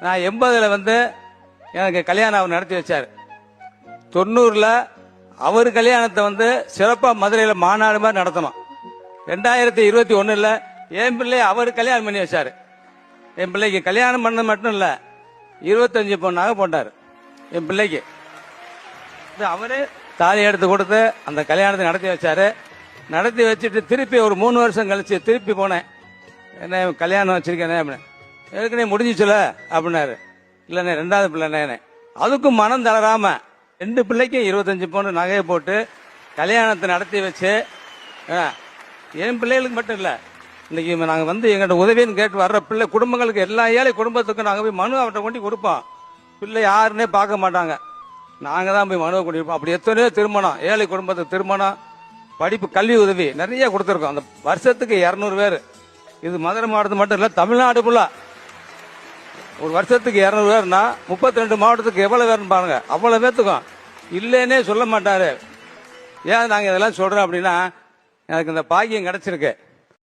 நான் 80ல் வந்து எனக்கு கல்யாணம் அவர் நடத்தி வச்சார். 90ல் அவர் கல்யாணத்தை வந்து சிறப்பாக மதுரையில் மாநாடு மாதிரி நடத்தணும். 2021ல் என் பிள்ளைய அவர் கல்யாணம் பண்ணி வச்சார். என் பிள்ளைக்கு கல்யாணம் பண்ண மட்டும் இல்லை, 25 பொண்ணாக போட்டார் என் பிள்ளைக்கு. அவரே தாலி எடுத்து கொடுத்து அந்த கல்யாணத்தை நடத்தி வச்சாரு. நடத்தி வச்சுட்டு திருப்பி ஒரு 3 வருஷம் கழிச்சு திருப்பி போனேன். என்ன கல்யாணம் வச்சிருக்கேனே அப்படின்னு. ஏற்கனவே முடிஞ்சிச்சுல அப்படின்னாரு. இல்லைண்ணே 2வது பிள்ளைண்ணே. அதுக்கும் மனம் தளராம 2 பிள்ளைக்கும் 25 பவுன் நகையை போட்டு கல்யாணத்தை நடத்தி வச்சு, என் பிள்ளைகளுக்கு மட்டும் இல்லை, இன்னைக்கு நாங்கள் வந்து எங்கள்கிட்ட உதவின்னு கேட்டு வர்ற பிள்ளை குடும்பங்களுக்கு எல்லா ஏழை குடும்பத்துக்கும் நாங்கள் போய் மனு அவர்கிட்ட கொண்டு கொடுப்போம். பிள்ளை யாருன்னே பார்க்க மாட்டாங்க, நாங்கள் தான் போய் மனுவை கொண்டிருப்போம். அப்படி எத்தனையோ திருமணம், ஏழை குடும்பத்துக்கு திருமணம், படிப்பு, கல்வி உதவி நிறைய கொடுத்துருக்கோம். அந்த வருஷத்துக்கு 200 பேர். இது மதுரை மாவட்டத்து மட்டும் இல்லை, தமிழ்நாடு ஃபுல்லா ஒரு வருஷத்துக்கு 200 பேர்னா 32 மாவட்டத்துக்கு எவ்வளவு பேர்னு பாருங்க. அவ்வளவு பேர்த்துக்கும் இல்லைன்னே சொல்ல மாட்டாரு. ஏன் நாங்கள் இதெல்லாம் சொல்றோம் அப்படின்னா, எனக்கு இந்த பாக்கியம் கிடைச்சிருக்கு.